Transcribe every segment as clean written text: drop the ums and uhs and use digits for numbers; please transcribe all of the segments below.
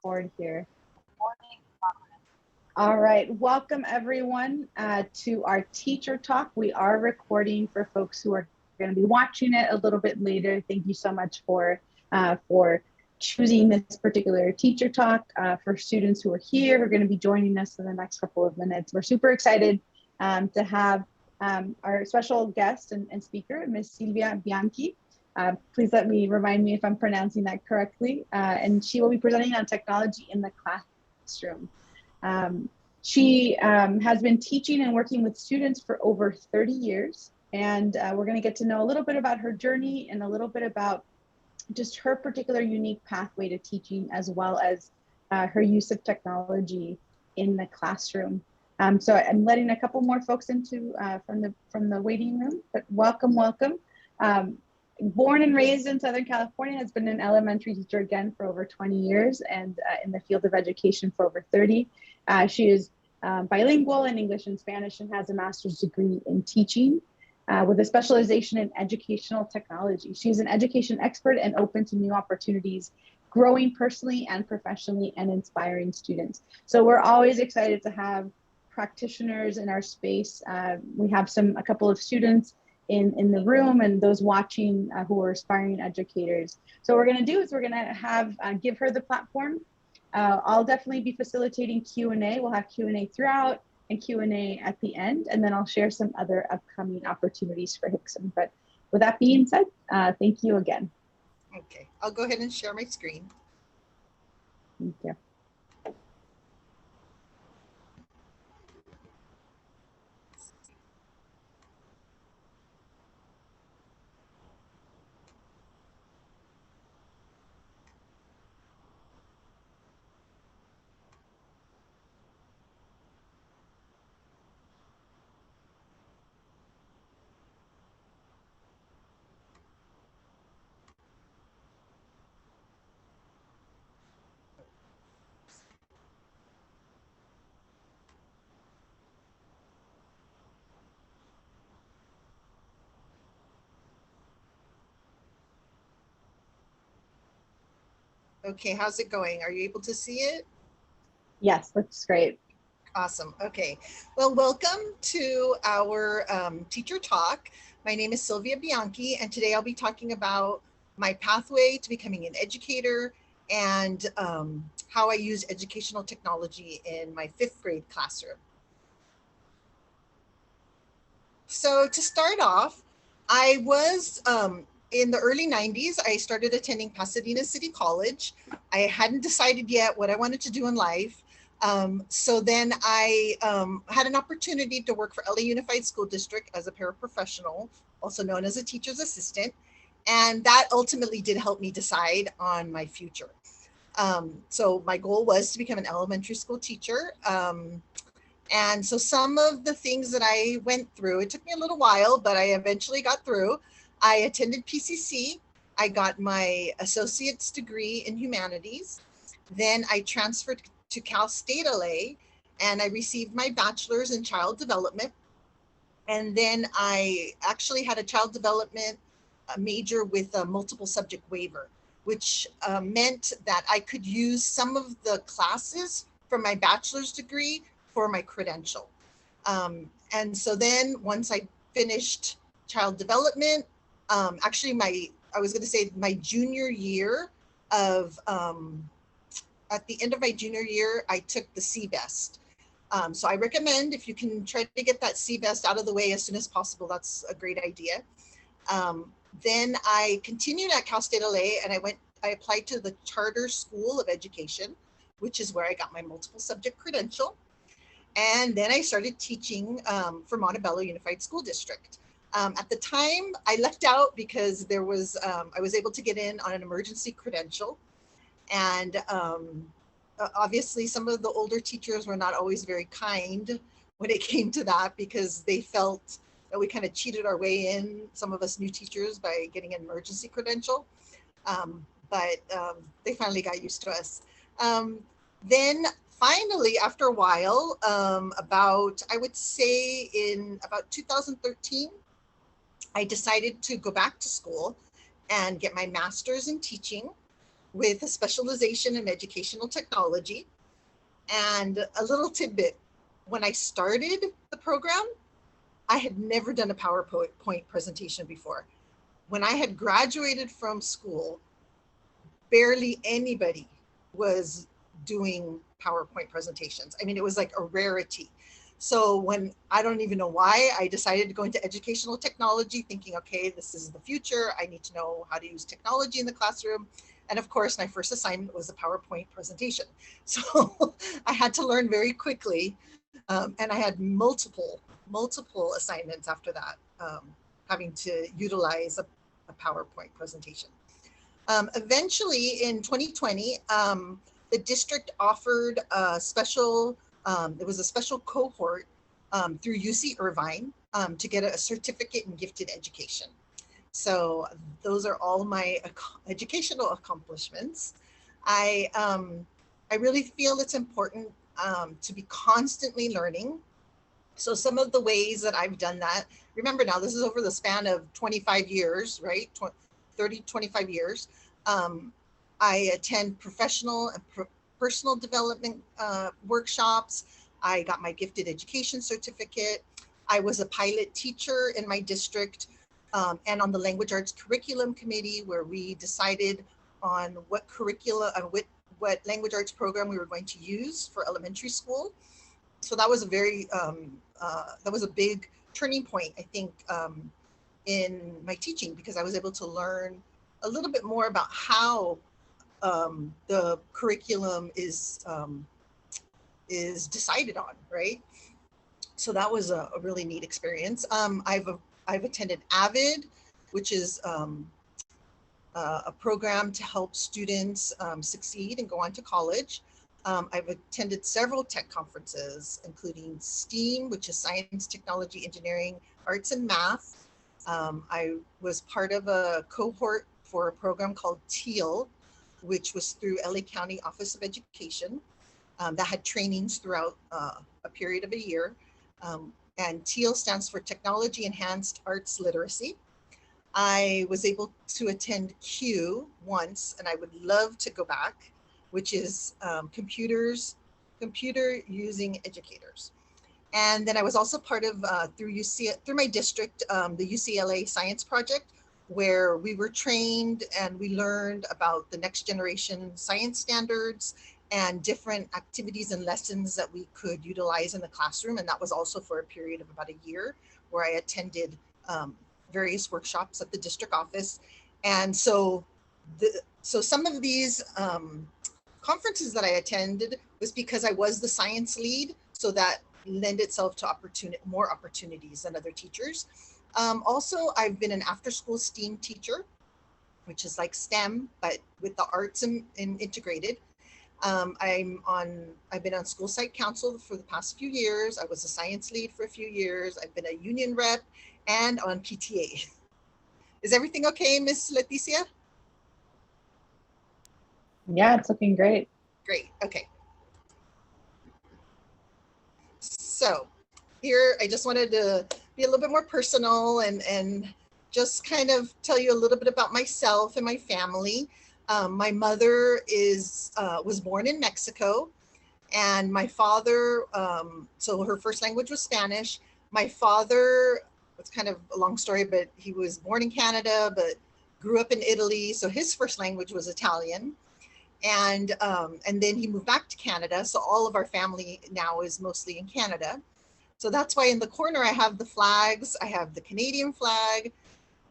Record here. All right, welcome everyone to our teacher talk. We are recording for folks who are going to be watching it a little bit later. Thank you so much for choosing this particular teacher talk. For students who are here, who are going to be joining us in the next couple of minutes. We're super excited to have our special guest and speaker, Ms. Silvia Bianchi. Please remind me if I'm pronouncing that correctly. And she will be presenting on technology in the classroom. She has been teaching and working with students for over 30 years. And we're going to get to know a little bit about her journey and a little bit about just her particular unique pathway to teaching, as well as her use of technology in the classroom. So I'm letting a couple more folks into from the waiting room, but welcome. Born and raised in Southern California, has been an elementary teacher again for over 20 years and in the field of education for over 30. She is bilingual in English and Spanish and has a master's degree in teaching with a specialization in educational technology. She's an education expert and open to new opportunities, growing personally and professionally and inspiring students. So we're always excited to have practitioners in our space. We have a couple of students in the room and those watching who are aspiring educators. So what we're going to do is we're going to give her the platform. I'll definitely be facilitating Q&A. We'll have Q&A throughout and Q&A at the end, and then I'll share some other upcoming opportunities for Hixon. But with that being said, thank you again. Okay, I'll go ahead and share my screen. Thank you. Okay, how's it going? Are you able to see it? Yes, looks great. Awesome. Okay. Well, welcome to our teacher talk. My name is Silvia Bianchi, and today I'll be talking about my pathway to becoming an educator and how I use educational technology in my 5th grade classroom. So to start off, I was in the early 90s, I started attending Pasadena City College. I hadn't decided yet what I wanted to do in life. So then I had an opportunity to work for LA Unified School District as a paraprofessional, also known as a teacher's assistant. And that ultimately did help me decide on my future. So my goal was to become an elementary school teacher. And so some of the things that I went through, it took me a little while, but I eventually got through. I attended PCC. I got my associate's degree in humanities. Then I transferred to Cal State LA and I received my bachelor's in child development. And then I actually had a child development major with a multiple subject waiver, which meant that I could use some of the classes from my bachelor's degree for my credential. And so then once I finished child development, actually my junior year of, at the end of my junior year, I took the CBEST. So I recommend if you can try to get that CBEST out of the way as soon as possible, that's a great idea. Then I continued at Cal State LA and I applied to the Charter School of Education, which is where I got my multiple subject credential. And then I started teaching for Montebello Unified School District. At the time, I lucked out because I was able to get in on an emergency credential. And obviously, some of the older teachers were not always very kind when it came to that because they felt that we kind of cheated our way in, some of us new teachers, by getting an emergency credential. But they finally got used to us. Then finally, after a while, I would say in about 2013, I decided to go back to school and get my master's in teaching. with a specialization in educational technology. And a little tidbit, when I started the program, I had never done a PowerPoint presentation before. When I had graduated from school, barely anybody was doing PowerPoint presentations. I mean, it was like a rarity. So when, I don't even know why, I decided to go into educational technology thinking, okay, this is the future. I need to know how to use technology in the classroom. And of course, my first assignment was a PowerPoint presentation. So I had to learn very quickly. And I had multiple assignments after that, having to utilize a PowerPoint presentation. Eventually in 2020, the district offered a special, it was a special cohort through UC Irvine to get a certificate in gifted education. So those are all my educational accomplishments. I really feel it's important to be constantly learning. So some of the ways that I've done that, remember now, this is over the span of 25 years, right? 30, 25 years. I attend professional and personal development workshops. I got my gifted education certificate. I was a pilot teacher in my district and on the language arts curriculum committee, where we decided on what curricula, what language arts program we were going to use for elementary school. So that was a very, that was a big turning point, I think, in my teaching, because I was able to learn a little bit more about how the curriculum is decided on, right? So that was a really neat experience. I've attended AVID, which is a program to help students succeed and go on to college. I've attended several tech conferences, including STEAM, which is Science, Technology, Engineering, Arts, and Math. I was part of a cohort for a program called TEAL, which was through LA County Office of Education, that had trainings throughout a period of a year. And TEAL stands for Technology Enhanced Arts Literacy. I was able to attend Q once, and I would love to go back, which is computer using educators. And then I was also part of, through my district, the UCLA Science Project, where we were trained and we learned about the next generation science standards and different activities and lessons that we could utilize in the classroom. And that was also for a period of about a year, where I attended various workshops at the district office. And so some of these conferences that I attended was because I was the science lead, so that lend itself to more opportunities than other teachers. Also, I've been an after-school STEAM teacher, which is like STEM, but with the arts and integrated. I've been on school site council for the past few years. I was a science lead for a few years. I've been a union rep and on PTA. Is everything okay, Miss Leticia? Yeah, it's looking great. Great, okay. So here, I just wanted to be a little bit more personal and just kind of tell you a little bit about myself and my family. My mother was born in Mexico, and my father, so her first language was Spanish. My father, it's kind of a long story, but he was born in Canada, but grew up in Italy. So his first language was Italian. And then he moved back to Canada. So all of our family now is mostly in Canada. So that's why in the corner I have the flags. I have the Canadian flag,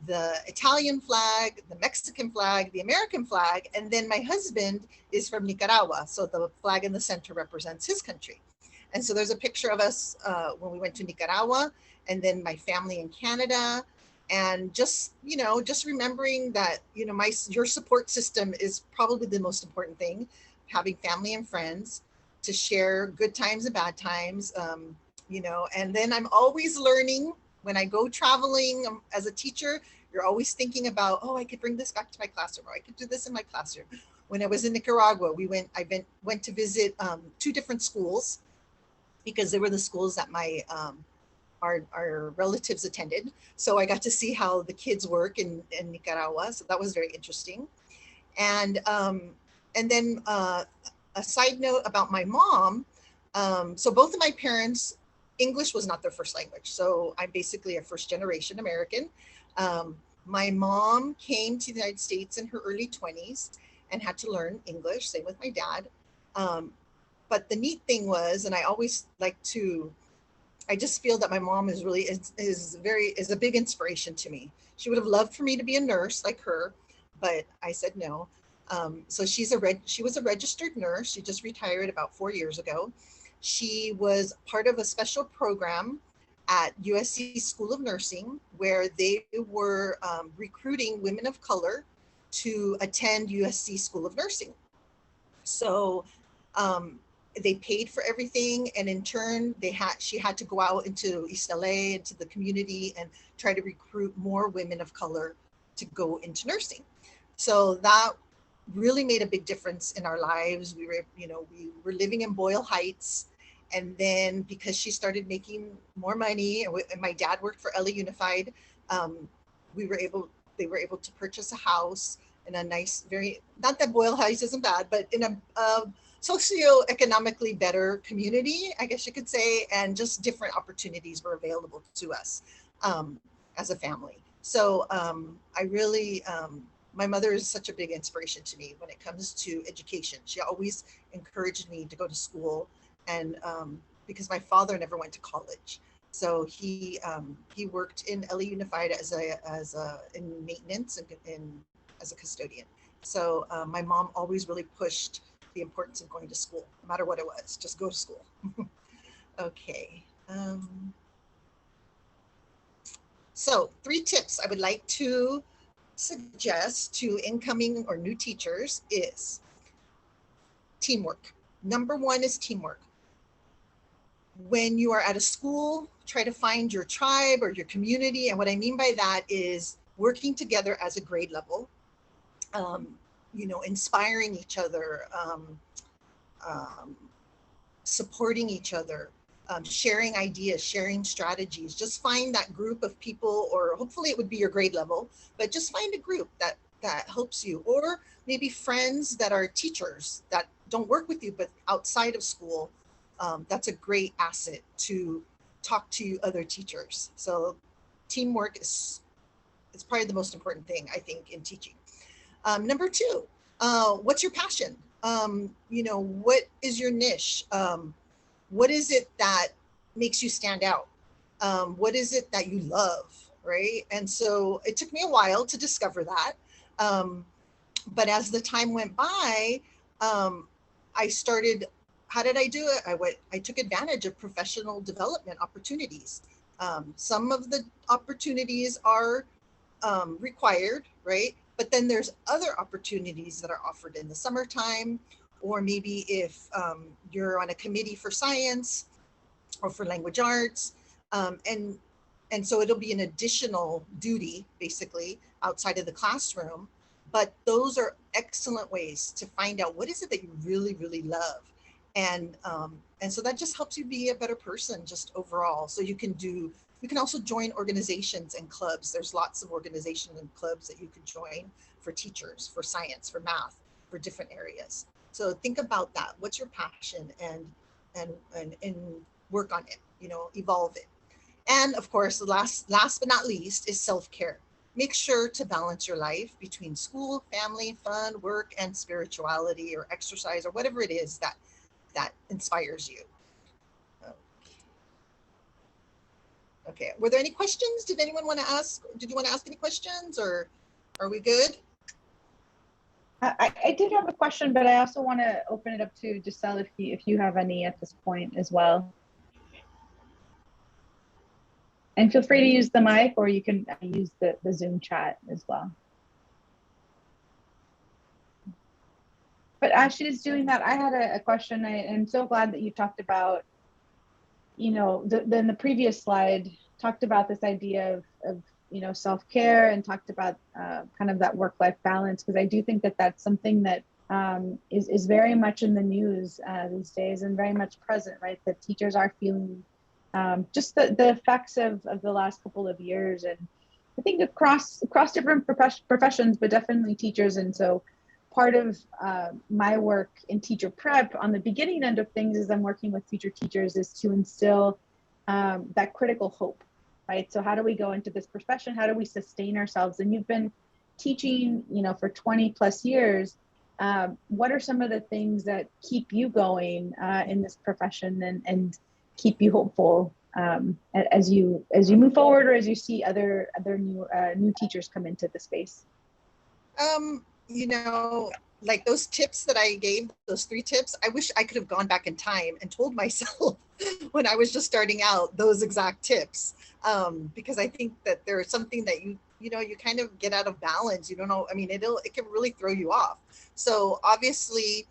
the Italian flag, the Mexican flag, the American flag, and then my husband is from Nicaragua. So the flag in the center represents his country. And so there's a picture of us when we went to Nicaragua, and then my family in Canada. And just remembering that, your support system is probably the most important thing, having family and friends to share good times and bad times, and then I'm always learning. When I go traveling as a teacher, you're always thinking about, oh, I could bring this back to my classroom, or I could do this in my classroom. When I was in Nicaragua, I went to visit 2 different schools, because they were the schools that my our relatives attended. So I got to see how the kids work in Nicaragua. So that was very interesting. And then a side note about my mom. So both of my parents, English was not their first language. So I'm basically a first generation American. My mom came to the United States in her early 20s and had to learn English, same with my dad. But the neat thing was, and I always like to, I just feel that my mom is really, is a big inspiration to me. She would have loved for me to be a nurse like her, but I said no. So she was a registered nurse. She just retired about 4 years ago. She was part of a special program at USC School of Nursing where they were recruiting women of color to attend USC School of Nursing. So they paid for everything, and in turn, she had to go out into East LA, into the community, and try to recruit more women of color to go into nursing. So that really made a big difference in our lives. We were living in Boyle Heights, and then because she started making more money, and my dad worked for LA Unified, they were able to purchase a house in a nice, not that Boyle Heights isn't bad, but in a socioeconomically better community, I guess you could say, and just different opportunities were available to us as a family. So I really, my mother is such a big inspiration to me when it comes to education. She always encouraged me to go to school, and because my father never went to college. So he worked in LA Unified in maintenance and as a custodian. So my mom always really pushed the importance of going to school, no matter what it was, just go to school. Okay. So 3 tips I would like to suggest to incoming or new teachers is teamwork. Number 1 is teamwork. When you are at a school, try to find your tribe or your community. And what I mean by that is working together as a grade level, inspiring each other, supporting each other, sharing ideas, sharing strategies. Just find that group of people, or hopefully it would be your grade level, but just find a group that helps you, or maybe friends that are teachers that don't work with you, but outside of school. That's a great asset to talk to other teachers. So teamwork is probably the most important thing, I think, in teaching. Number 2, what's your passion? What is your niche? What is it that makes you stand out? What is it that you love, right? And so it took me a while to discover that. But as the time went by, I started, how did I do it? I took advantage of professional development opportunities. Some of the opportunities are required, right? But then there's other opportunities that are offered in the summertime, or maybe if you're on a committee for science or for language arts. And so it'll be an additional duty, basically, outside of the classroom. But those are excellent ways to find out what is it that you really, really love. And so that just helps you be a better person just overall. So you can also join organizations and clubs. There's lots of organizations and clubs that you could join for teachers, for science, for math, for different areas. So think about that. What's your passion, and work on it, evolve it. And of course, last but not least is self-care. Make sure to balance your life between school, family, fun, work, and spirituality or exercise or whatever it is that inspires you. Okay, were there any questions? Did you want to ask any questions, or are we good? I did have a question, but I also want to open it up to Giselle if you have any at this point as well. And feel free to use the mic, or you can use the Zoom chat as well. But as she's doing that, I had a question. I'm so glad that you talked about, in the previous slide, talked about this idea of self-care, and talked about kind of that work-life balance, because I do think that that's something that is very much in the news these days, and very much present, right? That teachers are feeling just the effects of the last couple of years, and I think across different professions, but definitely teachers. And so part of my work in teacher prep on the beginning end of things as I'm working with future teachers is to instill that critical hope, right? So how do we go into this profession? How do we sustain ourselves? And you've been teaching, you know, for 20 plus years. What are some of the things that keep you going in this profession and keep you hopeful as you move forward, or as you see other new teachers come into the space? You know, like those tips that I gave, those 3 tips, I wish I could have gone back in time and told myself when I was just starting out those exact tips, because I think that there's something that you know, you kind of get out of balance. You don't know. I mean, it can really throw you off. So obviously,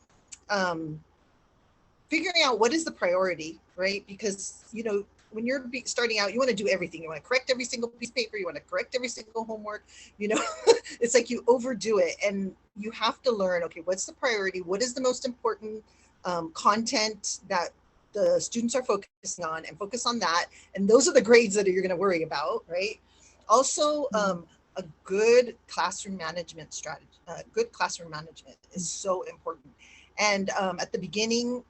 figuring out what is the priority, right? Because, you know, when you're starting out, you want to do everything. You want to correct every single piece of paper. You want to correct every single homework. You know, it's like you overdo it, and you have to learn, okay, what's the priority? What is the most important content that the students are focusing on, and focus on that. And those are the grades that you're going to worry about, right? Also, a good classroom management strategy, good classroom management is so important. And at the beginning,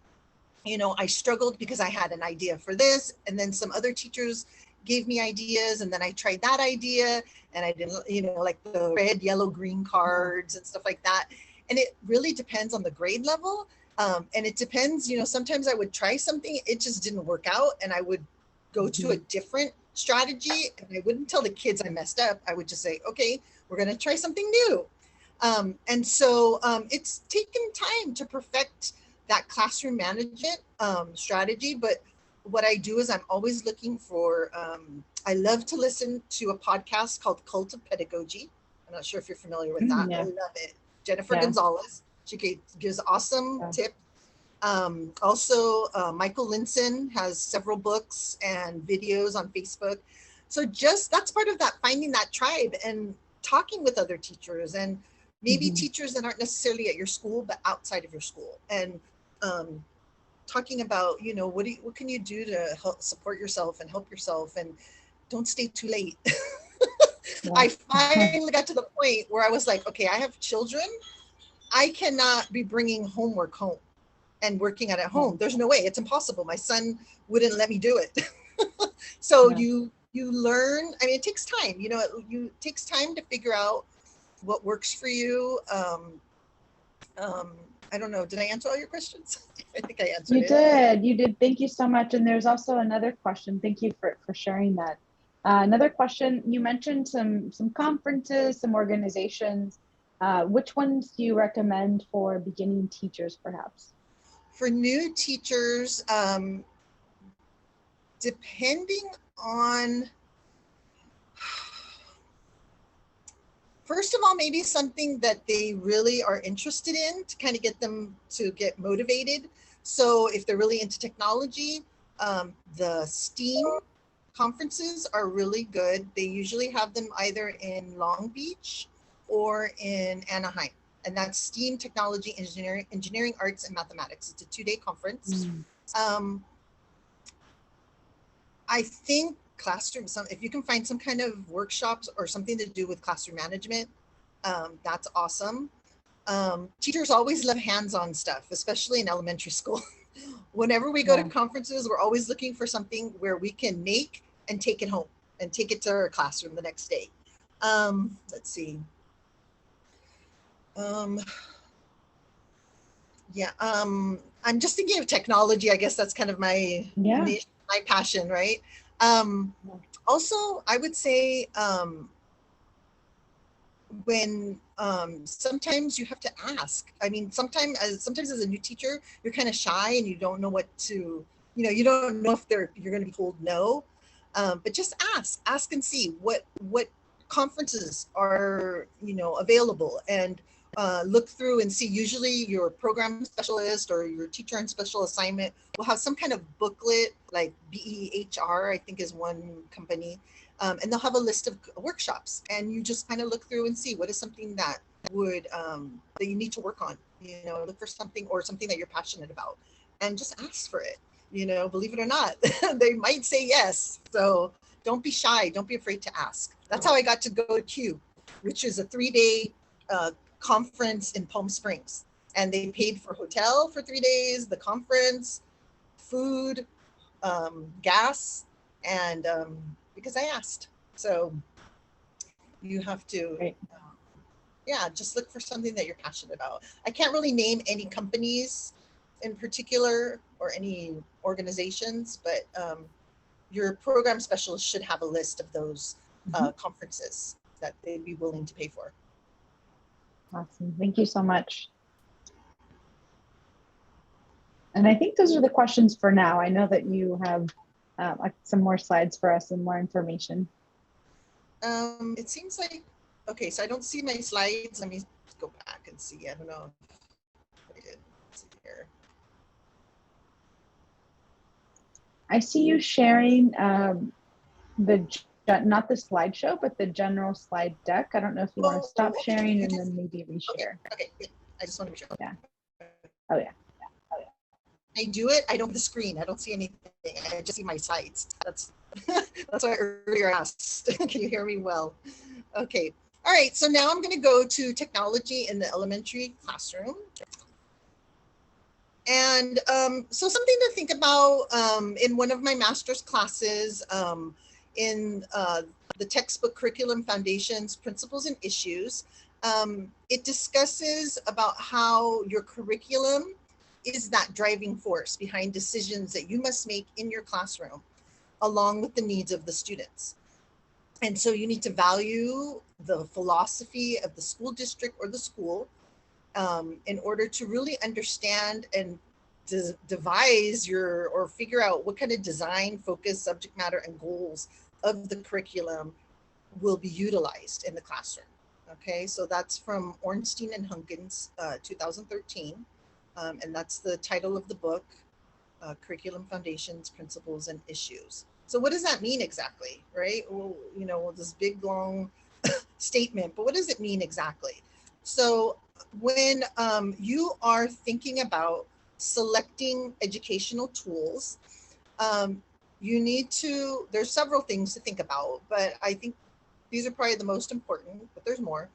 you know, I struggled because I had an idea for this, and then some other teachers gave me ideas, and then I tried that idea, and I didn't, you know, like the red, yellow, green cards and stuff like that. And it really depends on the grade level. And it depends, you know, sometimes I would try something, it just didn't work out, and I would go to a different strategy, and I wouldn't tell the kids I messed up. I would just say, okay, we're going to try something new. And so it's taken time to perfect that classroom management strategy. But what I do is I'm always looking for, I love to listen to a podcast called Cult of Pedagogy. I'm not sure if you're familiar with that. Yeah. I love it. Jennifer Gonzalez. She gives awesome tips. Also, Michael Linson has several books and videos on Facebook. So just that's part of that, finding that tribe and talking with other teachers, and maybe teachers that aren't necessarily at your school, but outside of your school, and talking about, you know, what can you do to help support yourself and help yourself, and don't stay too late. I finally got to the point where I was like, okay, I have children. I cannot be bringing homework home and working at home. There's no way. It's impossible. My son wouldn't let me do it. So you learn. I mean, it takes time. You know, it takes time to figure out what works for you. I don't know. Did I answer all your questions? I think I answered it. You did. Thank you so much. And there's also another question. Thank you for sharing that. Another question, you mentioned some conferences, some organizations. Which ones do you recommend for beginning teachers, perhaps? For new teachers, depending on, first of all, maybe something that they really are interested in to kind of get them to get motivated. So if they're really into technology, the STEAM conferences are really good. They usually have them either in Long Beach or in Anaheim. And that's STEAM, technology, engineering, arts, and mathematics. It's a 2-day conference. I think classroom, if you can find some kind of workshops or something to do with classroom management, that's awesome. Teachers always love hands-on stuff, especially in elementary school. Whenever we go to conferences, we're always looking for something where we can make and take it home and take it to our classroom the next day. Let's see. I'm just thinking of technology. I guess that's kind of my niche, my passion, right? Also, I would say when sometimes you have to ask. I mean, sometimes as a new teacher, you're kind of shy and you don't know what to, you know, you don't know if you're going to be told no, but just ask and see what conferences are, you know, available, and look through and see. Usually your program specialist or your teacher on special assignment will have some kind of booklet, like BEHR, I think is one company, and they'll have a list of workshops, and you just kind of look through and see what is something that would that you need to work on. You know, look for something or something that you're passionate about, and just ask for it. You know, believe it or not, they might say yes. So don't be shy. Don't be afraid to ask. That's how I got to go to Q, which is a 3-day conference in Palm Springs, and they paid for hotel for 3 days, the conference, food, gas, and because I asked. So you have to, Great. yeah, just look for something that you're passionate about. I can't really name any companies in particular or any organizations, but your program specialist should have a list of those conferences that they'd be willing to pay for. Awesome. Thank you so much. And I think those are the questions for now. I know that you have some more slides for us and more information. It seems like, okay, so I don't see my slides. Let me go back and see. I don't know if I did. Let's see here. I see you sharing not the slideshow, but the general slide deck. I don't know if you want to stop sharing and then maybe reshare. Okay, good. I just want to be sure. Yeah. Oh yeah. I do it. I don't have the screen. I don't see anything. I just see my slides. That's why I earlier asked. Can you hear me well? Okay. All right. So now I'm going to go to technology in the elementary classroom. And so something to think about in one of my master's classes in the textbook Curriculum Foundations, Principles and Issues, it discusses about how your curriculum is that driving force behind decisions that you must make in your classroom, along with the needs of the students. And so you need to value the philosophy of the school district or the school in order to really understand and devise or figure out what kind of design, focus, subject matter, and goals of the curriculum will be utilized in the classroom. Okay, so that's from Ornstein and Hunkins, 2013. And that's the title of the book, Curriculum Foundations, Principles, and Issues. So what does that mean exactly, right? Well, you know, this big, long statement, but what does it mean exactly? So when you are thinking about selecting educational tools, you need to, there's several things to think about, but I think these are probably the most important, but there's more.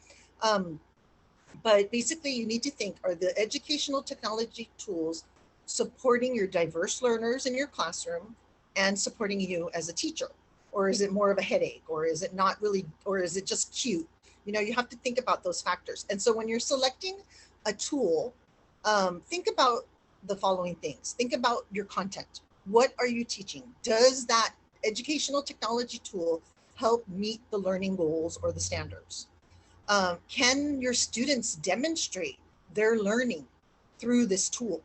But basically you need to think, are the educational technology tools supporting your diverse learners in your classroom and supporting you as a teacher? Or is it more of a headache? Or is it not really, or is it just cute? You know, you have to think about those factors. And so when you're selecting a tool, think about the following things. Think about your content. What are you teaching? Does that educational technology tool help meet the learning goals or the standards? Can your students demonstrate their learning through this tool?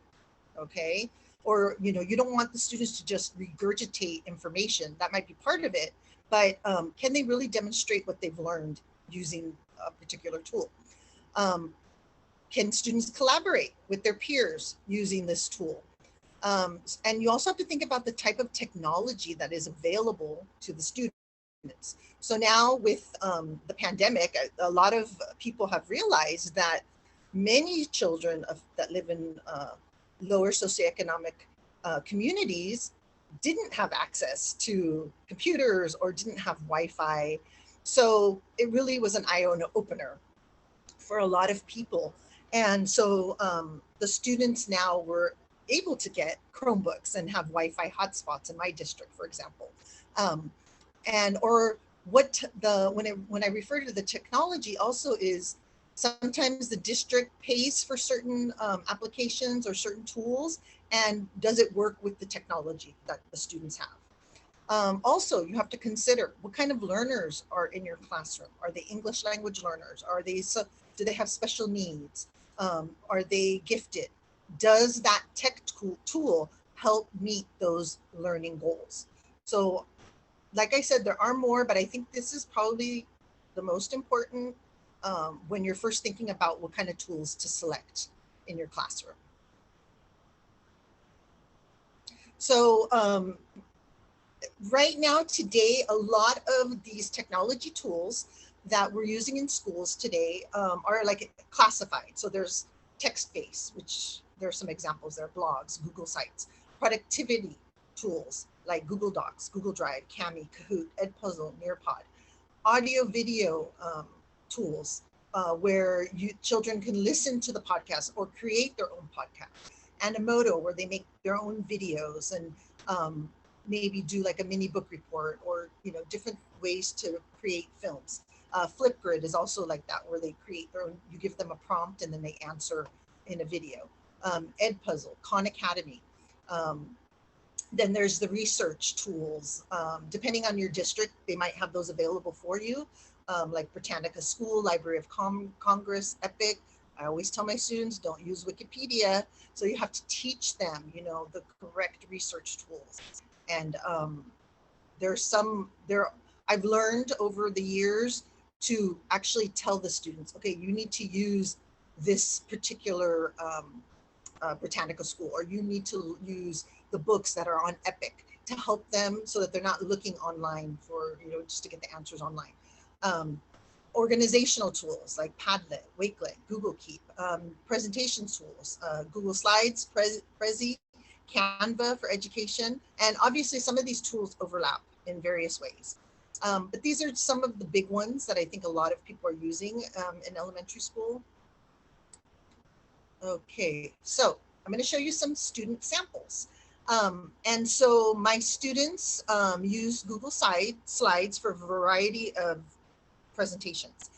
Okay. Or, you know, you don't want the students to just regurgitate information. That might be part of it, but can they really demonstrate what they've learned using a particular tool? Can students collaborate with their peers using this tool? And you also have to think about the type of technology that is available to the students. So now with the pandemic, a lot of people have realized that many children that live in lower socioeconomic communities didn't have access to computers or didn't have Wi-Fi. So it really was an eye-opener for a lot of people. And so the students now were able to get Chromebooks and have Wi-Fi hotspots in my district, for example. And or what when I refer to the technology also is sometimes the district pays for certain applications or certain tools, and does it work with the technology that the students have? Also, you have to consider what kind of learners are in your classroom. Are they English language learners? Do they have special needs? Are they gifted? Does that tech tool help meet those learning goals? So, like I said, there are more, but I think this is probably the most important when you're first thinking about what kind of tools to select in your classroom. So right now, today, a lot of these technology tools that we're using in schools today are like classified. So there's text-based, which there are some examples there, blogs, Google Sites, productivity tools like Google Docs, Google Drive, Kami, Kahoot, Edpuzzle, Nearpod, audio video tools where children can listen to the podcast or create their own podcast. Animoto, where they make their own videos and maybe do like a mini book report, or different ways to create films. Flipgrid is also like that, where they create their own. You give them a prompt and then they answer in a video. Edpuzzle, Khan Academy. Then there's the research tools. Depending on your district, they might have those available for you, like Britannica School, Library of Congress, EPIC. I always tell my students, don't use Wikipedia. So you have to teach them, the correct research tools. And I've learned over the years to actually tell the students, okay, you need to use this particular Britannica School, or you need to use the books that are on EPIC to help them, so that they're not looking online for, just to get the answers online. Organizational tools like Padlet, Wakelet, Google Keep, presentation tools, Google Slides, Prezi, Canva for education. And obviously some of these tools overlap in various ways. But these are some of the big ones that I think a lot of people are using in elementary school. Okay, so I'm going to show you some student samples. And so my students use Google Slides for a variety of presentations.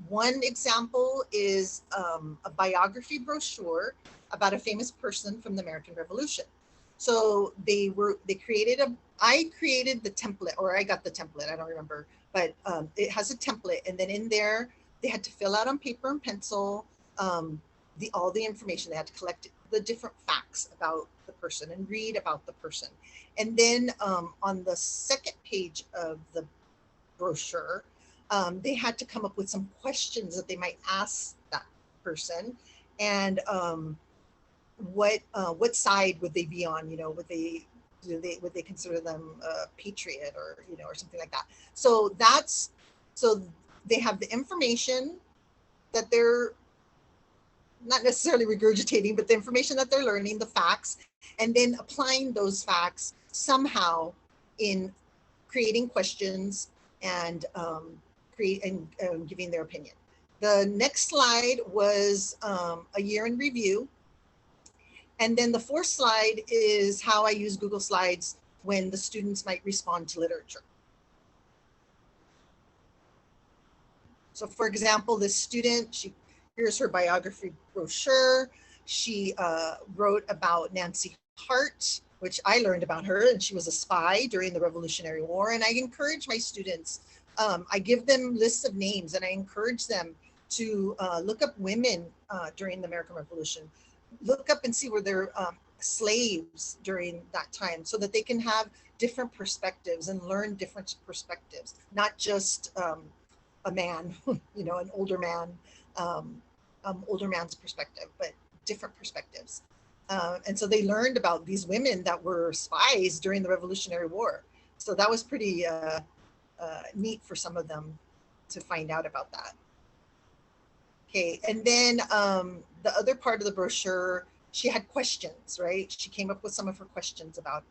One example is a biography brochure about a famous person from the American Revolution. So I created the template, or I got the template, I don't remember, but it has a template, and then in there they had to fill out on paper and pencil all the information. They had to collect the different facts about the person and read about the person. And then on the second page of the brochure, they had to come up with some questions that they might ask that person, and what side would they be on? Would they consider them a patriot, or or something like that? So they have the information that they're not necessarily regurgitating, but the information that they're learning, the facts, and then applying those facts somehow in creating questions and giving their opinion. The next slide was a year in review. And then the fourth slide is how I use Google Slides when the students might respond to literature. So for example, this student, here's her biography brochure. She wrote about Nancy Hart, which I learned about her, and she was a spy during the Revolutionary War. And I encourage my students, I give them lists of names, and I encourage them to look up women during the American Revolution. Look up and see where they're slaves during that time, so that they can have different perspectives and learn different perspectives, not just a man, an older man, older man's perspective, but different perspectives. And so they learned about these women that were spies during the Revolutionary War. So that was pretty neat for some of them to find out about that. Okay, and then the other part of the brochure, she had questions, right? She came up with some of her questions about,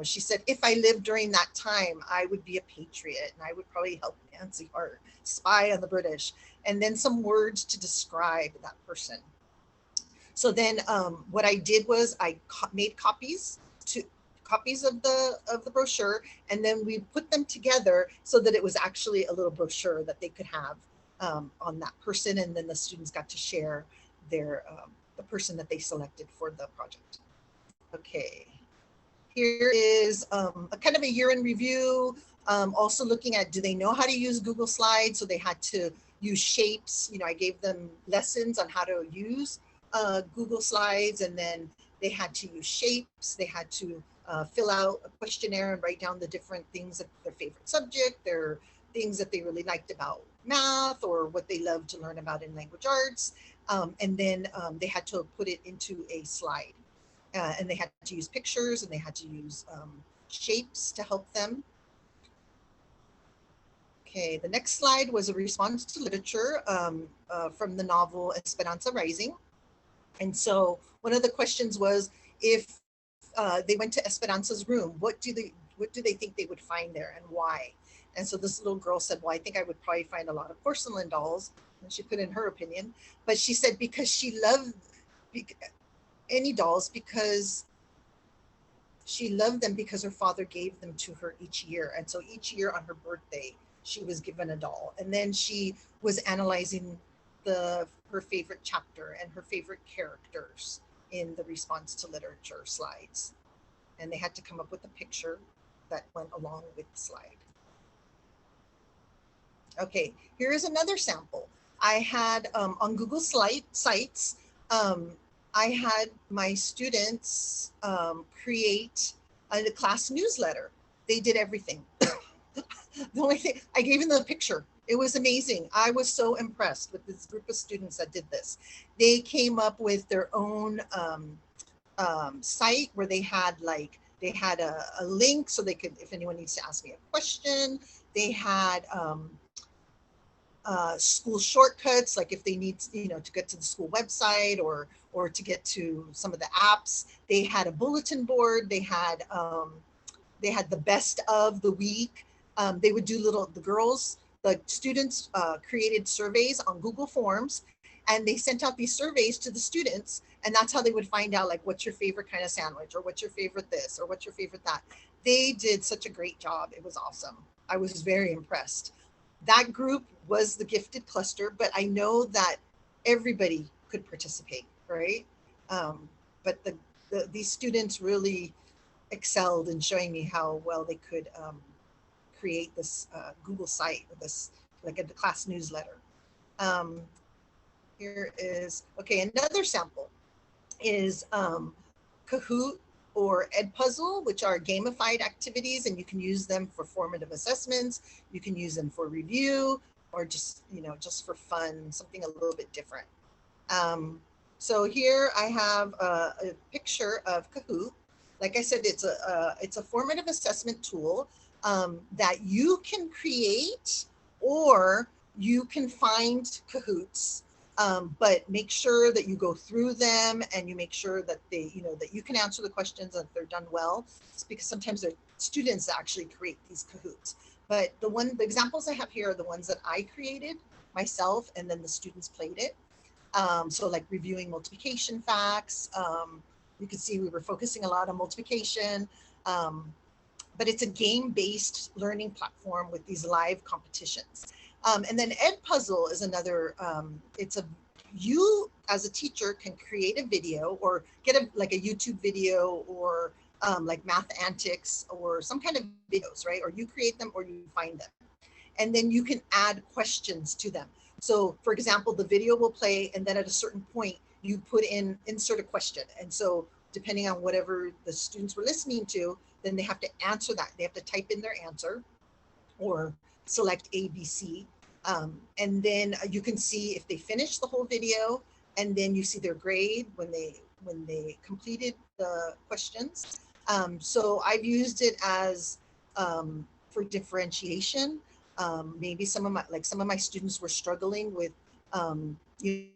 she said, if I lived during that time, I would be a patriot, and I would probably help Nancy Hart, spy on the British, and then some words to describe that person. So then what I did was I made copies of the brochure, and then we put them together so that it was actually a little brochure that they could have on that person, and then the students got to share their the person that they selected for the project. Okay, here is a kind of a year in review, also looking at, do they know how to use Google Slides? So they had to use shapes. I gave them lessons on how to use Google Slides, and then they had to use shapes. They had to fill out a questionnaire and write down the different things, that their favorite subject, their things that they really liked about math, or what they loved to learn about in language arts. And then they had to put it into a slide. And they had to use pictures, and they had to use shapes to help them. Okay, the next slide was a response to literature from the novel Esperanza Rising. And so one of the questions was, if they went to Esperanza's room, what do they think they would find there, and why? And so this little girl said, well, I think I would probably find a lot of porcelain dolls. she put in her opinion, but she said because she loved any dolls because she loved them because her father gave them to her each year. And so each year on her birthday, she was given a doll. And then she was analyzing her favorite chapter and her favorite characters in the response to literature slides. And they had to come up with a picture that went along with the slide. Okay, here is another sample. I had on Google Sites, I had my students create a class newsletter. They did everything. The only thing, I gave them the picture. It was amazing. I was so impressed with this group of students that did this. They came up with their own site where they had a link so they could, if anyone needs to ask me a question, they had school shortcuts, like if they need, to get to the school website or to get to some of the apps. They had a bulletin board. They had the best of the week. They would do the students created surveys on Google Forms, and they sent out these surveys to the students, and that's how they would find out, like, what's your favorite kind of sandwich, or what's your favorite this, or what's your favorite that. They did such a great job. It was awesome. I was very impressed. That group was the gifted cluster, but I know that everybody could participate, right? But these students really excelled in showing me how well they could create this Google site, this like a class newsletter. Here is, okay, another sample is Kahoot or Edpuzzle, which are gamified activities, and you can use them for formative assessments. You can use them for review, or just, just for fun, something a little bit different. So here I have a picture of Kahoot. Like I said, it's a formative assessment tool that you can create, or you can find Kahoots. But make sure that you go through them and you make sure that that you can answer the questions and if they're done well. It's because sometimes the students actually create these Kahoots. But the examples I have here are the ones that I created myself, and then the students played it. So like reviewing multiplication facts. You can see we were focusing a lot on multiplication. But it's a game-based learning platform with these live competitions. And then Edpuzzle is another, you as a teacher can create a video or get a YouTube video, or like math antics or some kind of videos, right? Or you create them or you find them. And then you can add questions to them. So for example, the video will play, and then at a certain point you insert a question. And so depending on whatever the students were listening to, then they have to answer that. They have to type in their answer or select A, B, C. And then you can see if they finished the whole video, and then you see their grade when they completed the questions. So I've used it as for differentiation. Maybe some of my students were struggling with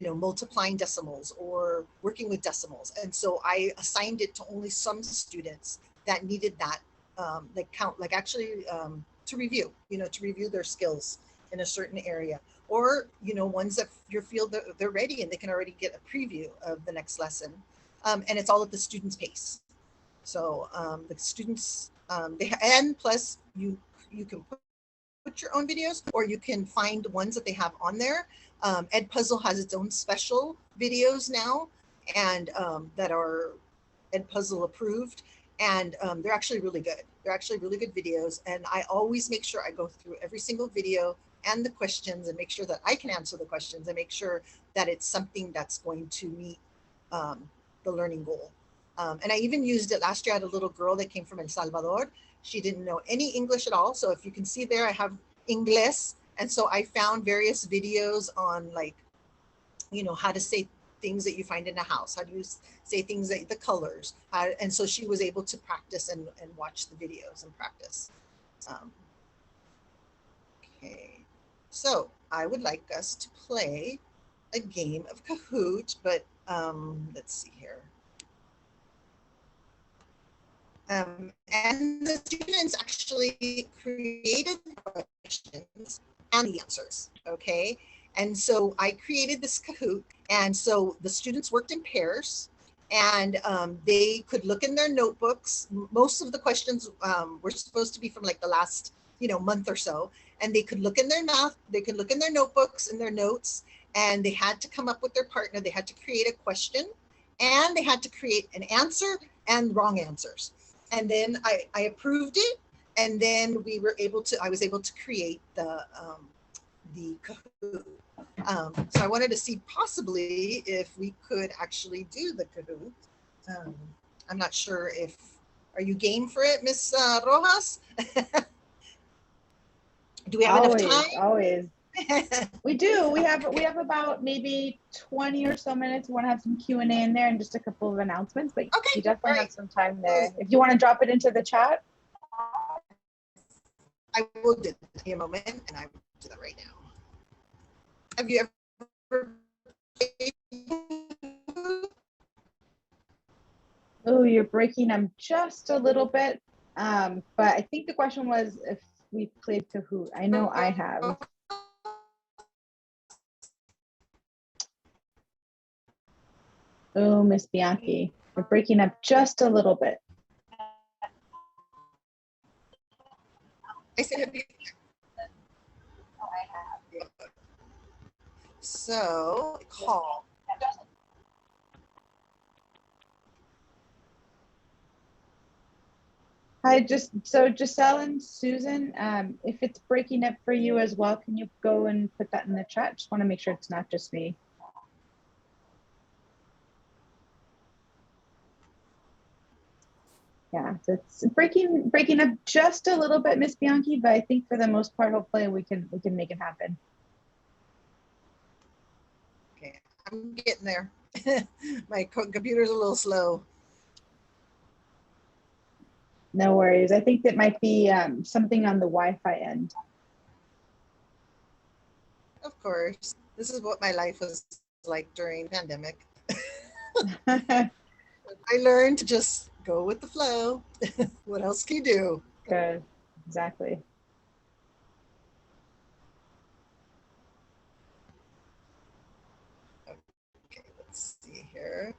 multiplying decimals or working with decimals, and so I assigned it to only some students that needed that to review their skills in a certain area, or ones that you feel that they're ready and they can already get a preview of the next lesson, and it's all at the student's pace. So the students and plus you can put your own videos, or you can find the ones that they have on there. Edpuzzle has its own special videos now, and that are Edpuzzle approved, and they're actually really good. They're actually really good videos, and I always make sure I go through every single video and the questions and make sure that I can answer the questions and make sure that it's something that's going to meet the learning goal. And I even used it last year. I had a little girl that came from El Salvador. She didn't know any English at all. So if you can see there, I have Inglés. And so I found various videos on how to say things that you find in a house, how do you say things, like the colors. And so she was able to practice and watch the videos and practice. Okay, so I would like us to play a game of Kahoot, but let's see here. And the students actually created questions and the answers, okay? And so I created this Kahoot. And so the students worked in pairs, and they could look in their notebooks. Most of the questions were supposed to be from like the last, month or so. And they could look in their they could look in their notebooks and their notes, and they had to come up with their partner. They had to create a question, and they had to create an answer and wrong answers. And then I approved it, and then I was able to create the Kahoot. So I wanted to see possibly if we could actually do the Kahoot. I'm not sure if, are you game for it, Miss Rojas? Do we have enough time? Always. We do. We have about maybe 20 or so minutes. We want to have some Q&A in there and just a couple of announcements, but okay, you definitely have some time there. If you want to drop it into the chat. I will do that in a moment, and I will do that right now. Have you ever played? Oh, you're breaking them just a little bit. But I think the question was if we played Kahoot. I know I have. Oh, Miss Bianchi, you're breaking up just a little bit. I said, have you? Oh, I have. So, call. Hi, so Giselle and Susan, if it's breaking up for you as well, can you go and put that in the chat? Just want to make sure it's not just me. Yeah, so it's breaking up just a little bit, Miss Bianchi, but I think for the most part, hopefully we can make it happen. Okay, I'm getting there. My computer's a little slow. No worries. I think that might be something on the Wi-Fi end. Of course, this is what my life was like during the pandemic. I learned to just go with the flow. What else can you do? Good, exactly. Okay, let's see here.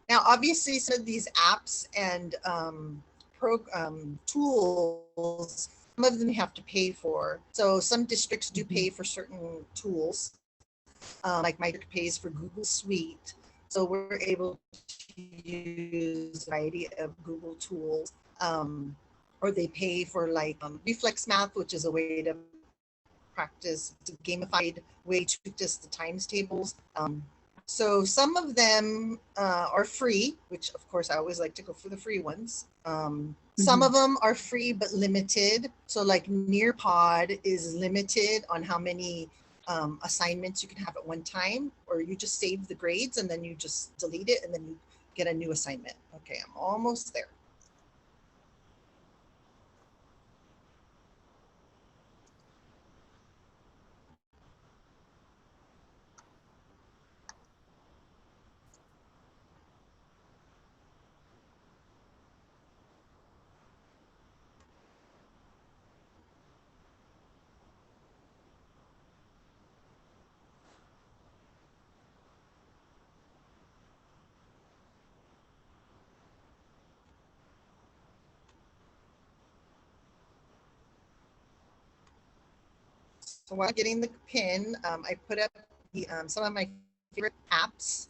Now, obviously, some of these apps and tools, some of them you have to pay for. So some districts do pay for certain tools, like my district pays for Google Suite. So we're able to use a variety of Google tools, or they pay for like reflex math, which is a way to practice, it's a gamified way to practice the times tables. So some of them are free, which of course I always like to go for the free ones. Some of them are free but limited. So like Nearpod is limited on how many assignments you can have at one time, or you just save the grades and then you just delete it and then you get a new assignment. Okay, I'm almost there. So while getting the pin, I put up the, some of my favorite apps.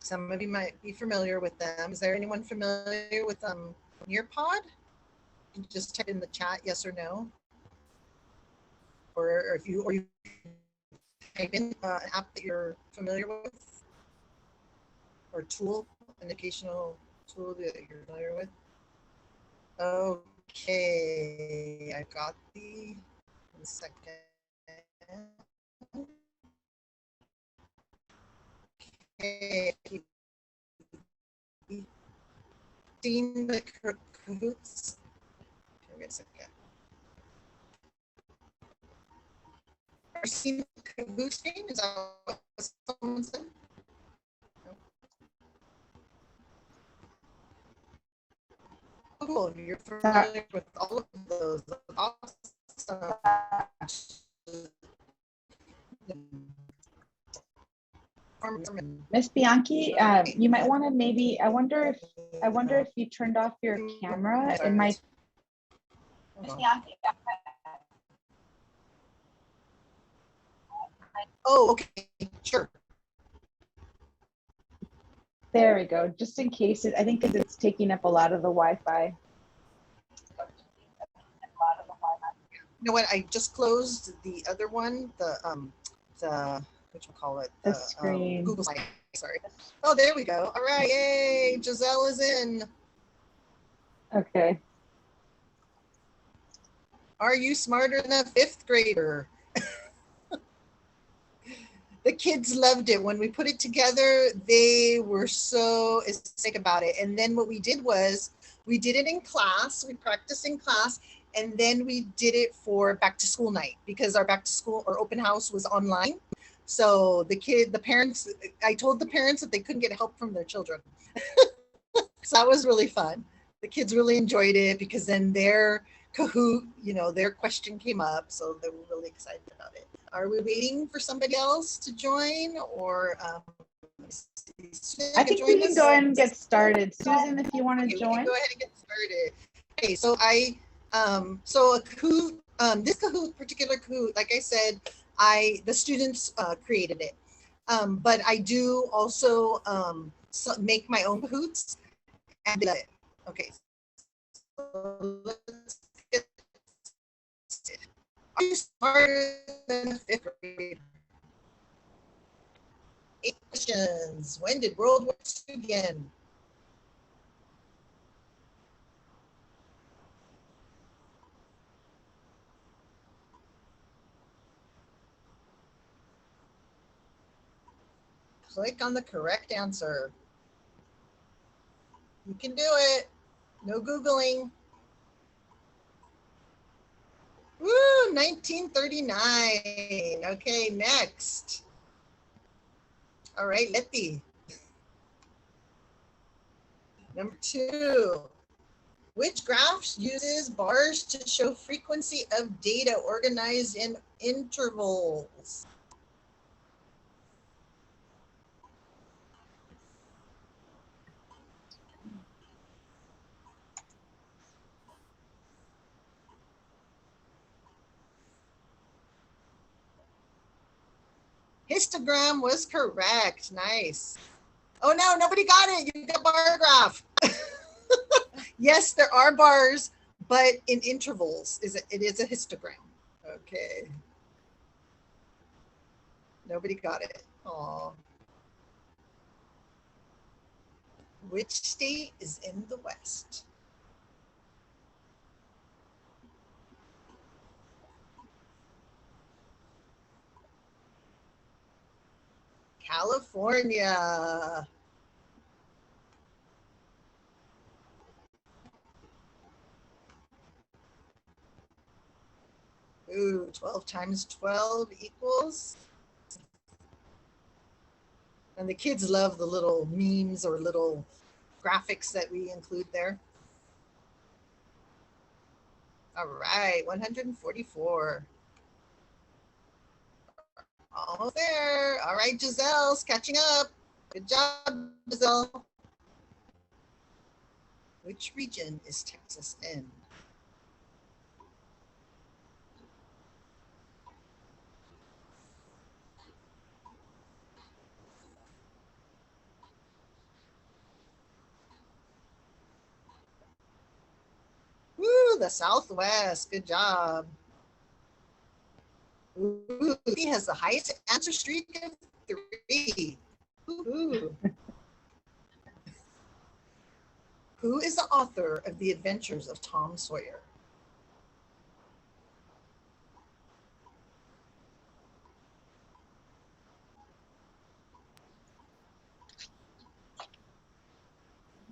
Some of you might be familiar with them. Is there anyone familiar with Nearpod? You can just type in the chat, yes or no. Or if you type in an app that you're familiar with, or tool, an educational tool that you're familiar with. Okay, I got the 1 second. Okay. Seen the Kahoots? Give me a second. you seeing the Kahoot screen? Is that what someone said? Cool. You're familiar with all of those. Awesome. Miss Bianchi, you might want to maybe, I wonder if you turned off your camera, it might. Miss Bianchi. Oh, okay, sure. There we go. Just in case, I think because it's taking up a lot of the Wi-Fi. You know what? I just closed the other one, the what you call it? The screen. Google Slide. Sorry. Oh, there we go. All right, yay! Giselle is in. Okay. Are you smarter than a fifth grader? The kids loved it. When we put it together, they were so ecstatic about it. And then what we did was we did it in class. We practiced in class. And then we did it for back to school night because our back to school or open house was online. So the parents, I told the parents that they couldn't get help from their children. So that was really fun. The kids really enjoyed it because then their Kahoot, their question came up. So they were really excited about it. Are we waiting for somebody else to join or I think we can go ahead and get started. Susan, if you want to join. We can go ahead and get started. Okay, so a Kahoot, this Kahoot, particular Kahoot, like I said, the students created it. But I do also make my own Kahoots and love it. Okay. So let's get started. Are you smarter than a fifth grader? 8 questions. When did World War II begin? Click on the correct answer. You can do it. No Googling. Woo, 1939. Okay, next. All right, Letty. Number 2. Which graph uses bars to show frequency of data organized in intervals? Histogram was correct. Nice. Oh no, nobody got it. You got bar graph. Yes, there are bars, but in intervals. It is a histogram. Okay. Nobody got it. Aw. Which state is in the West? California. Ooh, 12 times 12 equals. And the kids love the little memes or little graphics that we include there. All right, 144. Almost there. All right, Giselle's catching up. Good job, Giselle. Which region is Texas in? Woo, the Southwest. Good job. Ooh, he has the highest answer streak of 3. Ooh. Who is the author of The Adventures of Tom Sawyer?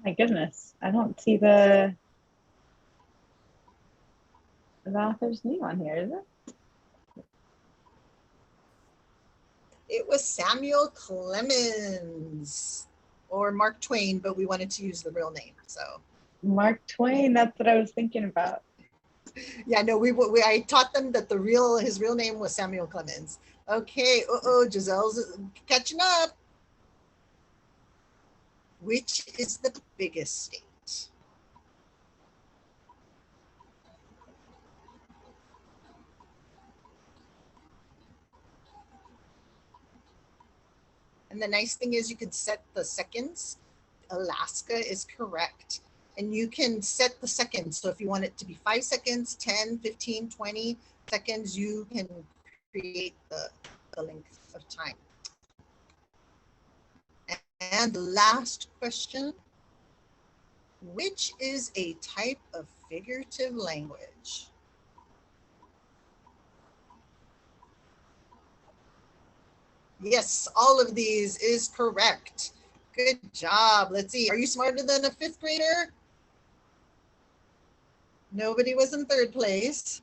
My goodness, I don't see the author's name on here, is it? It was Samuel Clemens or Mark Twain, but we wanted to use the real name. So Mark Twain, that's what I was thinking about. yeah, no, I taught them that his real name was Samuel Clemens. Okay, Giselle's catching up. Which is the biggest state? And the nice thing is you can set the seconds. Alaska is correct. And you can set the seconds. So if you want it to be 5 seconds, 10, 15, 20 seconds, you can create the length of time. And the last question, which is a type of figurative language? Yes, all of these is correct. Good job. Let's see. Are you smarter than a 5th grader? Nobody was in 3rd place.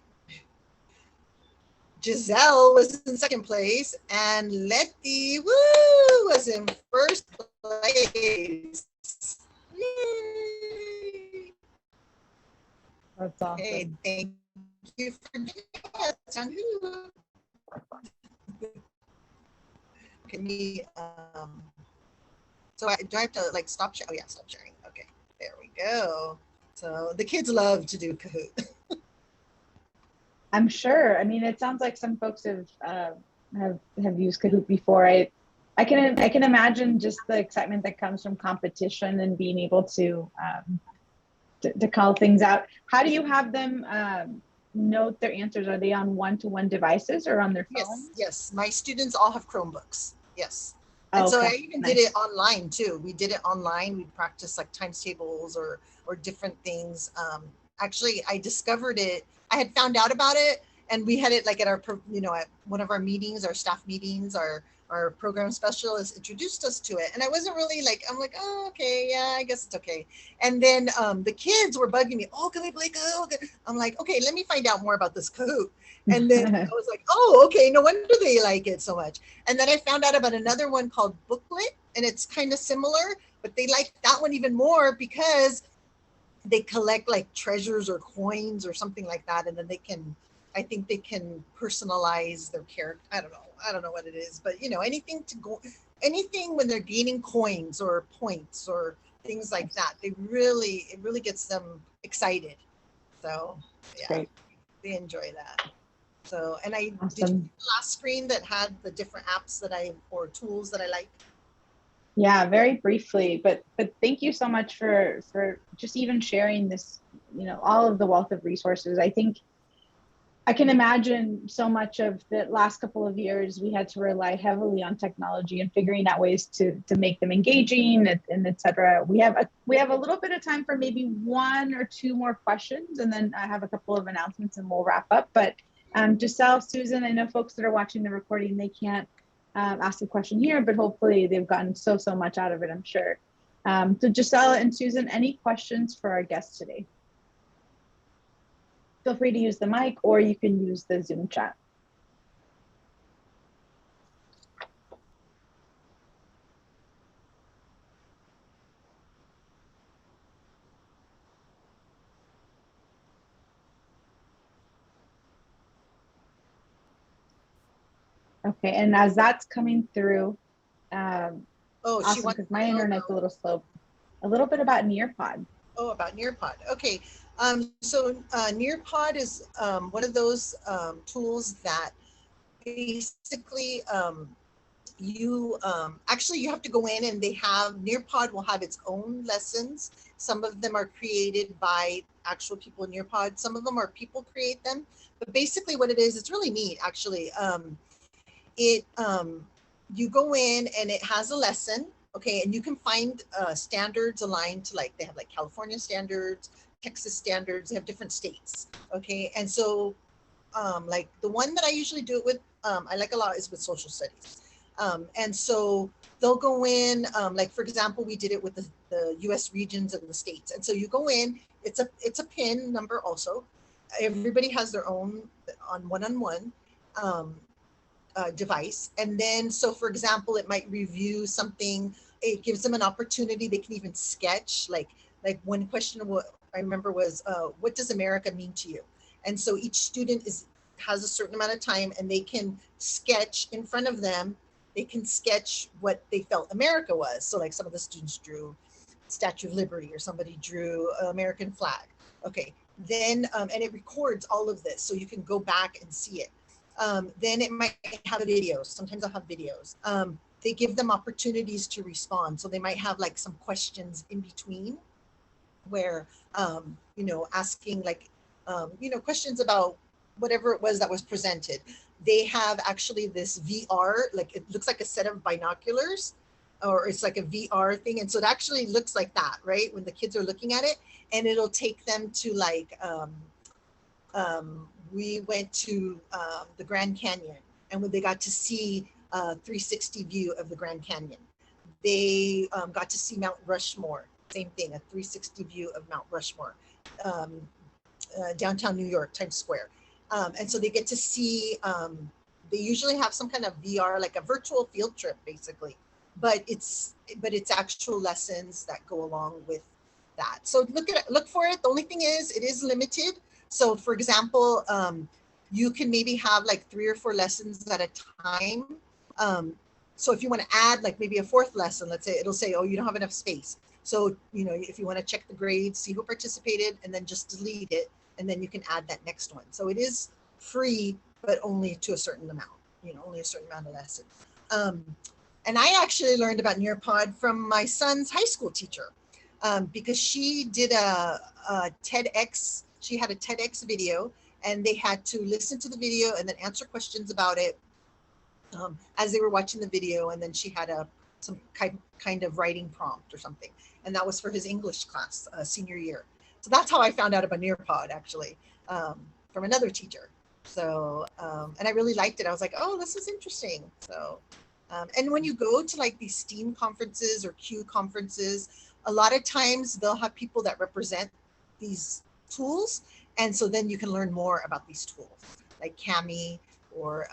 Giselle was in 2nd place, and Letty, woo, was in 1st place. Yay! That's awesome. Okay, thank you for that. Can we, so do I have to like stop sharing? Oh yeah, stop sharing. Okay, there we go. So the kids love to do Kahoot. I'm sure. I mean, it sounds like some folks have used Kahoot before. I can imagine just the excitement that comes from competition and being able to call things out. How do you have them note their answers? Are they on one-to-one devices or on their phones? Yes. My students all have Chromebooks. Yes. And so I even did it online too. We did it online. We practiced like times tables or different things. Actually, I discovered it. I had found out about it, and we had it like at our, at one of our meetings, our staff meetings, our program specialist introduced us to it. And I wasn't really like, I'm like, oh, okay, yeah, I guess it's okay. And then the kids were bugging me. Oh, can we play Kahoot? I'm like, okay, let me find out more about this Kahoot. And then I was like, oh, okay, no wonder they like it so much. And then I found out about another one called Booklet, and it's kind of similar, but they like that one even more because they collect like treasures or coins or something like that. And then I think they can personalize their character. I don't know what it is, but anything when they're gaining coins or points or things like that, it really gets them excited. So yeah, great. They enjoy that. So, and I did the last screen that had the different apps or tools that I like. Yeah, very briefly, but thank you so much for just even sharing this, all of the wealth of resources. I think I can imagine so much of the last couple of years, we had to rely heavily on technology and figuring out ways to make them engaging and et cetera. We have a little bit of time for maybe 1 or 2 more questions, and then I have a couple of announcements and we'll wrap up. But Giselle, Susan, I know folks that are watching the recording, they can't ask a question here, but hopefully they've gotten so much out of it, I'm sure. So Giselle and Susan, any questions for our guests today? Feel free to use the mic, or you can use the Zoom chat. Okay, and as that's coming through, awesome, because my internet's a little slow. A little bit about Nearpod. Oh, about Nearpod. Okay, so Nearpod is one of those tools that basically you have to go in, and Nearpod will have its own lessons. Some of them are created by actual people in Nearpod. Some of them are people create them. But basically what it is, it's really neat actually. You go in and it has a lesson, okay, and you can find standards aligned to, like, they have like California standards, Texas standards, they have different states, okay, and so like the one that I usually do it with, I like a lot, is with social studies, and so they'll go in, like for example, we did it with the U.S. regions and the states, and so you go in, it's a pin number also. Everybody has their own on one-on-one. device. And then, so for example, it might review something. It gives them an opportunity. They can even sketch. Like one question I remember was, what does America mean to you? And so each student has a certain amount of time, and they can sketch in front of them. They can sketch what they felt America was. So like some of the students drew Statue of Liberty, or somebody drew American flag. Okay, then, and it records all of this, so you can go back and see it. Then it might have videos. Sometimes I'll have videos. They give them opportunities to respond. So they might have like some questions in between where, you know, asking like, you know, questions about whatever it was that was presented. They have actually this VR, like it looks like a set of binoculars, or it's like a VR thing. And so it actually looks like that, right? When the kids are looking at it, and it'll take them to like, we went to the Grand Canyon, and when they got to see a 360 view of the Grand Canyon. They got to see Mount Rushmore, same thing, a 360 view of Mount Rushmore, downtown New York, Times Square. And so they get to see, they usually have some kind of VR, like a virtual field trip, basically. But it's actual lessons that go along with that. So look for it. The only thing is, it is limited. So for example, you can maybe have like 3 or 4 lessons at a time. So if you want to add like maybe a 4th lesson, let's say, it'll say, oh, you don't have enough space. So, you know, if you want to check the grades, see who participated, and then just delete it, and then you can add that next one. So it is free, but only to a certain amount, you know, only a certain amount of lessons. And I actually learned about Nearpod from my son's high school teacher, because she did a TEDx. She had a TEDx video, and they had to listen to the video and then answer questions about it as they were watching the video. And then she had some kind of writing prompt or something. And that was for his English class, senior year. So that's how I found out about Nearpod, actually, from another teacher. So, and I really liked it. I was like, oh, this is interesting. So, and when you go to like these STEAM conferences or Q conferences, a lot of times they'll have people that represent these tools. And so then you can learn more about these tools, like Kami, or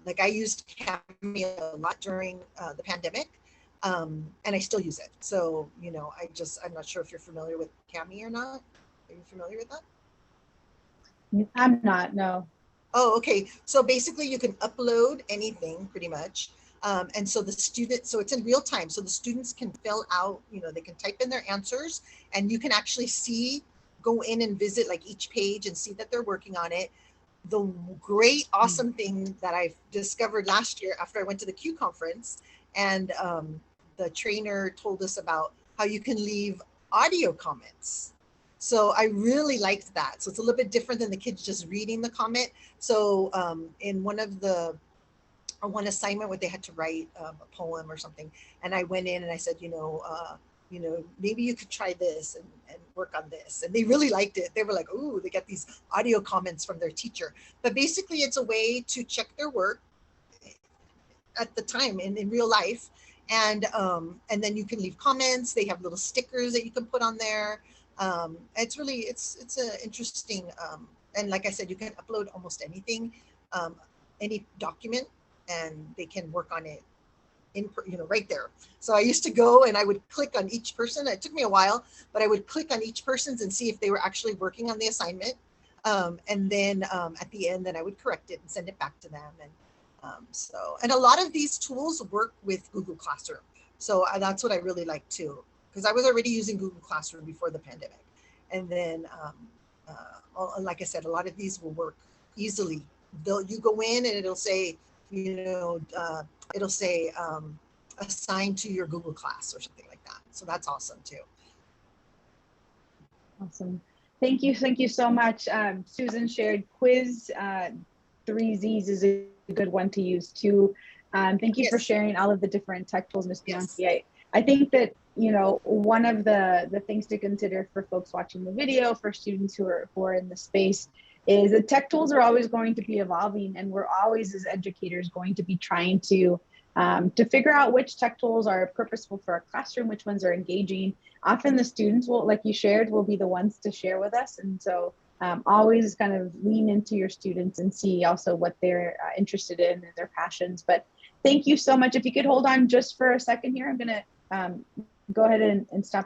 like I used Kami a lot during the pandemic, and I still use it. So, you know, I'm not sure if you're familiar with Kami or not. Are you familiar with that? I'm not, no. Oh, okay. So basically you can upload anything pretty much. And so so it's in real time. So the students can fill out, you know, they can type in their answers, and you can actually go in and visit like each page and see that they're working on it. The great, awesome thing that I discovered last year after I went to the Q conference, and the trainer told us about how you can leave audio comments. So I really liked that. So it's a little bit different than the kids just reading the comment. So in one assignment where they had to write a poem or something, and I went in and I said, you know, maybe you could try this and work on this. And they really liked it. They were like, ooh, they get these audio comments from their teacher. But basically it's a way to check their work at the time in real life. And then you can leave comments. They have little stickers that you can put on there. It's an interesting, and like I said, you can upload almost anything, any document, and they can work on it right there. So I used to go and I would click on each person. It took me a while, but I would click on each person's and see if they were actually working on the assignment. And then at the end, then I would correct it and send it back to them. And a lot of these tools work with Google Classroom. So that's what I really like too, because I was already using Google Classroom before the pandemic. And then, like I said, a lot of these will work easily. You go in and it'll say, it'll say assign to your Google Class or something like that. So that's awesome too. Awesome. Thank you so much. Susan shared quiz. 3Zs is a good one to use too. Thank you for sharing all of the different tech tools, Ms. Bianchi. I think that, you know, one of the things to consider for folks watching the video, for students who are in the space, is that tech tools are always going to be evolving, and we're always, as educators, going to be trying to figure out which tech tools are purposeful for our classroom, which ones are engaging. Often the students will, like you shared, will be the ones to share with us. And so always kind of lean into your students and see also what they're interested in and their passions. But thank you so much. If you could hold on just for a second here, I'm going to go ahead and stop